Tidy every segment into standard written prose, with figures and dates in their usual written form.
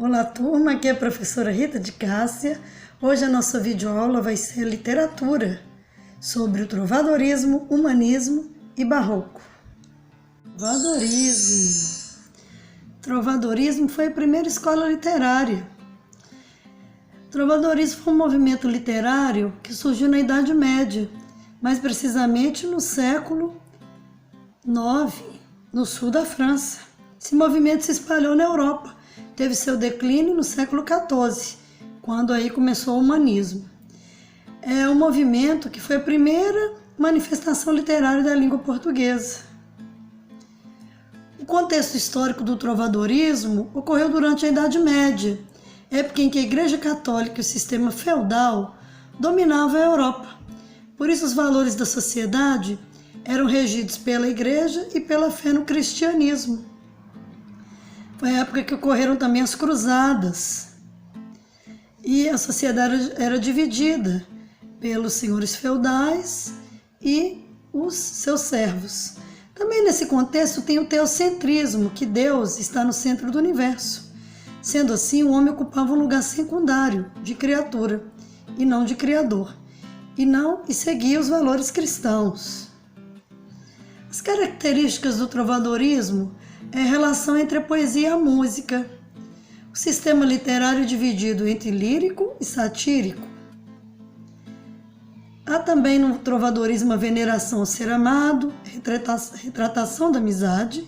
Olá turma, aqui é a professora Rita de Cássia. Hoje a nossa videoaula vai ser literatura, sobre o trovadorismo, humanismo e barroco. Trovadorismo foi a primeira escola literária. Trovadorismo foi um movimento literário que surgiu na Idade Média, mais precisamente no século IX, no sul da França. Esse movimento se espalhou na Europa. Teve seu declínio no século XIV, quando aí começou o humanismo. É um movimento que foi a primeira manifestação literária da língua portuguesa. O contexto histórico do trovadorismo ocorreu durante a Idade Média, época em que a Igreja Católica e o sistema feudal dominavam a Europa. Por isso os valores da sociedade eram regidos pela Igreja e pela fé no cristianismo. Foi a época que ocorreram também as cruzadas. E a sociedade era dividida pelos senhores feudais e os seus servos. Também nesse contexto tem o teocentrismo, que Deus está no centro do universo. Sendo assim, o homem ocupava um lugar secundário de criatura e não de criador, e seguia os valores cristãos. As características do trovadorismo é a relação entre a poesia e a música. O sistema literário é dividido entre lírico e satírico. Há também no trovadorismo a veneração ao ser amado, retratação da amizade,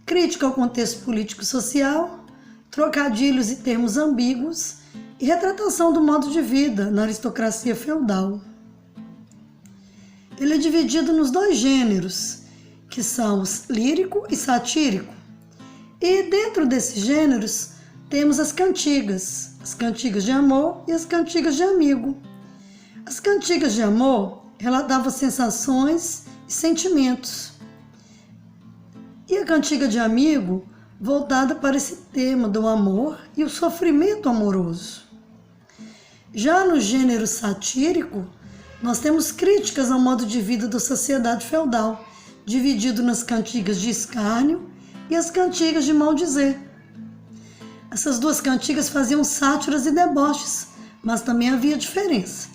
crítica ao contexto político-social, trocadilhos e termos ambíguos e retratação do modo de vida na aristocracia feudal. Ele é dividido nos dois gêneros, que são os lírico e satírico. E dentro desses gêneros temos as cantigas de amor e as cantigas de amigo. As cantigas de amor relatavam sensações e sentimentos. E a cantiga de amigo voltada para esse tema do amor e o sofrimento amoroso. Já no gênero satírico, nós temos críticas ao modo de vida da sociedade feudal, dividido nas cantigas de escárnio e as cantigas de maldizer. Essas duas cantigas faziam sátiras e deboches, mas também havia diferença.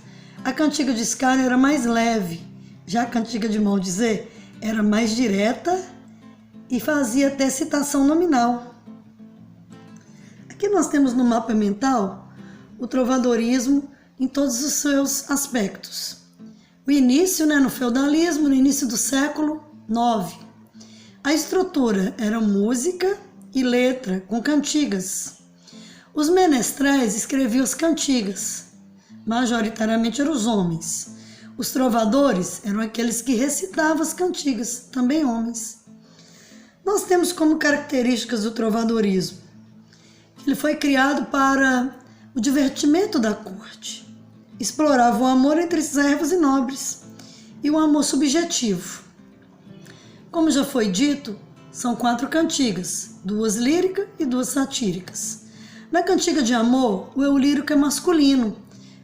A cantiga de escárnio era mais leve, já a cantiga de maldizer era mais direta e fazia até citação nominal. Aqui nós temos no mapa mental o trovadorismo em todos os seus aspectos. O início, no feudalismo, no início do século IX. A estrutura era música e letra, com cantigas. Os menestréis escreviam as cantigas, majoritariamente eram os homens. Os trovadores eram aqueles que recitavam as cantigas, também homens. Nós temos como características do trovadorismo: ele foi criado para o divertimento da corte, explorava o amor entre servos e nobres e o amor subjetivo. Como já foi dito, são 4 cantigas, 2 líricas e 2 satíricas. Na cantiga de amor, o eu lírico é masculino,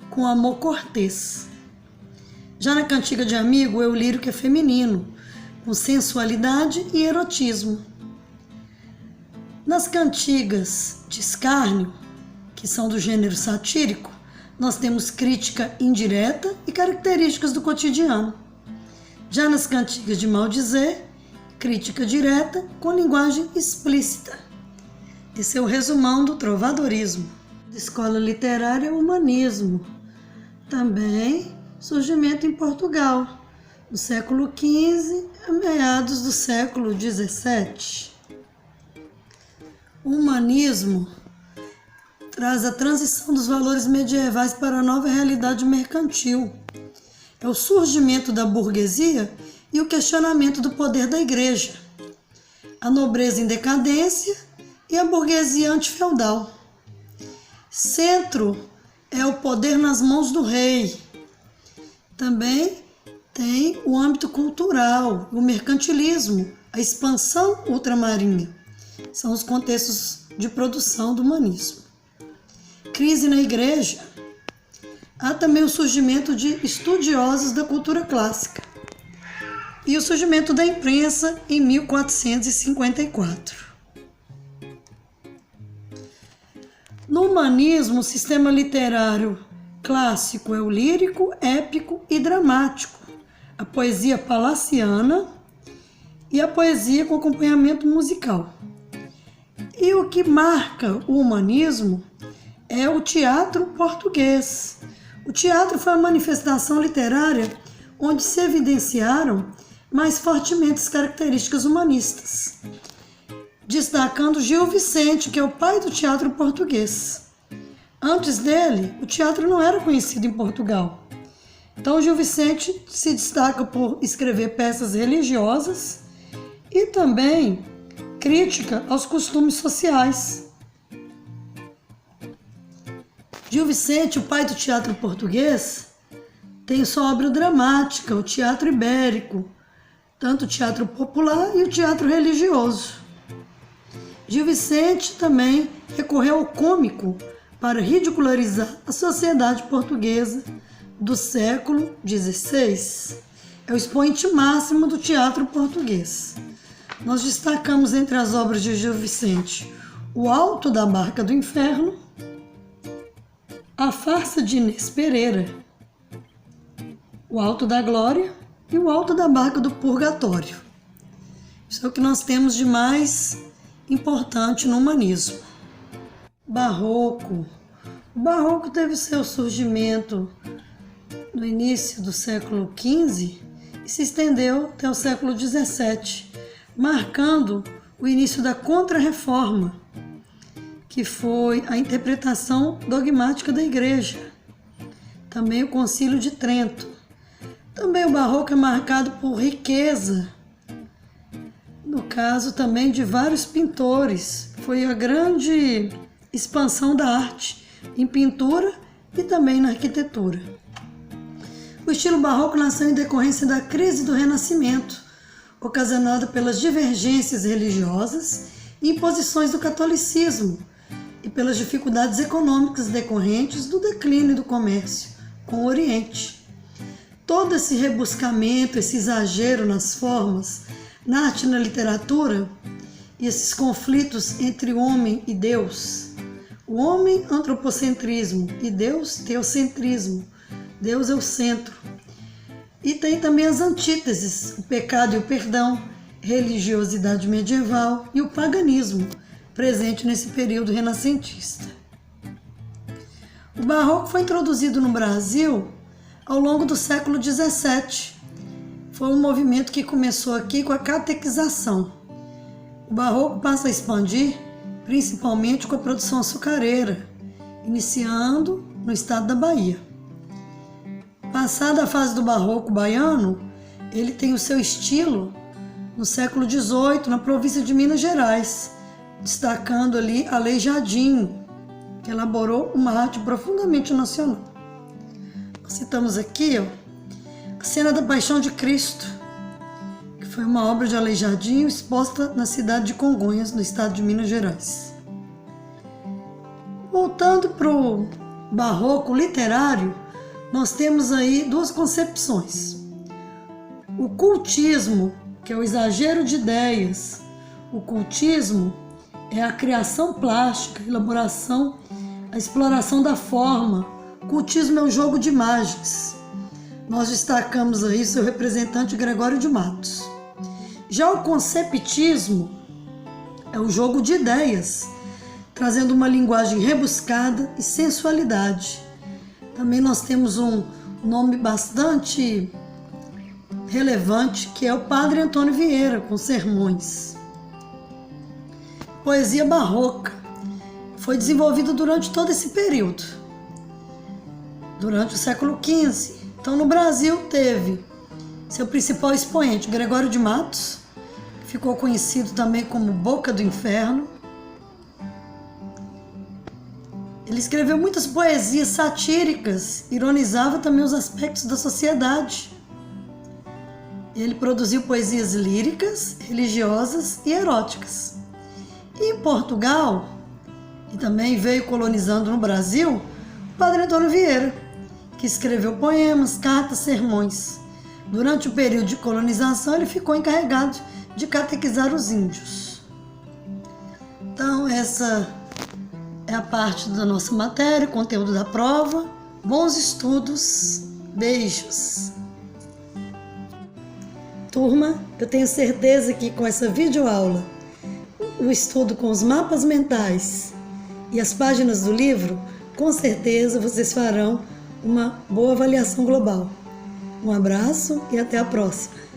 com amor cortês. Já na cantiga de amigo, o eu lírico é feminino, com sensualidade e erotismo. Nas cantigas de escárnio, que são do gênero satírico, nós temos crítica indireta e características do cotidiano. Já nas cantigas de maldizer, crítica direta com linguagem explícita. Esse é o resumão do trovadorismo. A escola literária é o humanismo. Também surgimento em Portugal, no século XV, a meados do século XVII. O humanismo traz a transição dos valores medievais para a nova realidade mercantil. É o surgimento da burguesia e o questionamento do poder da igreja, a nobreza em decadência e a burguesia antifeudal. Centro é o poder nas mãos do rei. Também tem o âmbito cultural, o mercantilismo, a expansão ultramarina. São os contextos de produção do humanismo. Crise na igreja. Há também o surgimento de estudiosos da cultura clássica e o surgimento da imprensa em 1454. No humanismo, o sistema literário clássico é o lírico, épico e dramático, a poesia palaciana e a poesia com acompanhamento musical. E o que marca o humanismo é o teatro português. O teatro foi a manifestação literária onde se evidenciaram mais fortemente as características humanistas, destacando Gil Vicente, que é o pai do teatro português. Antes dele, o teatro não era conhecido em Portugal. Então, Gil Vicente se destaca por escrever peças religiosas e também crítica aos costumes sociais. Gil Vicente, o pai do teatro português, tem sua obra dramática, o teatro ibérico, tanto o teatro popular e o teatro religioso. Gil Vicente também recorreu ao cômico para ridicularizar a sociedade portuguesa do século XVI. É o expoente máximo do teatro português. Nós destacamos entre as obras de Gil Vicente O Alto da Barca do Inferno, A Farsa de Inês Pereira, O Alto da Glória e O Alto da Barca do Purgatório. Isso é o que nós temos de mais importante no humanismo. Barroco. O Barroco teve seu surgimento no início do século XV e se estendeu até o século XVII, marcando o início da Contra-Reforma, que foi a interpretação dogmática da Igreja. Também o Concílio de Trento. Também o Barroco é marcado por riqueza, no caso também de vários pintores. Foi a grande expansão da arte em pintura e também na arquitetura. O estilo barroco nasceu em decorrência da crise do Renascimento, ocasionada pelas divergências religiosas e imposições do catolicismo e pelas dificuldades econômicas decorrentes do declínio do comércio com o Oriente. Todo esse rebuscamento, esse exagero nas formas, na arte e na literatura, e esses conflitos entre homem e Deus, o homem, antropocentrismo, e Deus, teocentrismo. Deus é o centro. E tem também as antíteses, o pecado e o perdão, religiosidade medieval e o paganismo, presente nesse período renascentista. O barroco foi introduzido no Brasil ao longo do século XVII. Foi um movimento que começou aqui com a catequização. O barroco passa a expandir principalmente com a produção açucareira, iniciando no estado da Bahia. Passada a fase do barroco baiano, ele tem o seu estilo no século XVIII, na província de Minas Gerais, destacando ali Aleijadinho, que elaborou uma arte profundamente nacional. Nós citamos aqui a Cena da Paixão de Cristo, que foi uma obra de Aleijadinho exposta na cidade de Congonhas, no estado de Minas Gerais. Voltando para o barroco literário, nós temos aí duas concepções. O cultismo, que é o exagero de ideias. O cultismo é a criação plástica, a elaboração, a exploração da forma. O cultismo é o jogo de imagens. Nós destacamos aí seu representante Gregório de Matos. Já o conceptismo é o jogo de ideias, trazendo uma linguagem rebuscada e sensualidade. Também nós temos um nome bastante relevante, que é o Padre Antônio Vieira, com sermões. Poesia barroca foi desenvolvida durante todo esse período, durante o século XV. Então, no Brasil, teve seu principal expoente, Gregório de Matos, que ficou conhecido também como Boca do Inferno. Ele escreveu muitas poesias satíricas, ironizava também os aspectos da sociedade. Ele produziu poesias líricas, religiosas e eróticas. E em Portugal, e também veio colonizando no Brasil, o Padre Antônio Vieira, que escreveu poemas, cartas, sermões. Durante o período de colonização, ele ficou encarregado de catequizar os índios. Então, essa é a parte da nossa matéria, conteúdo da prova. Bons estudos, beijos! Turma, eu tenho certeza que com essa videoaula, o estudo com os mapas mentais e as páginas do livro, com certeza vocês farão uma boa avaliação global. Um abraço e até a próxima!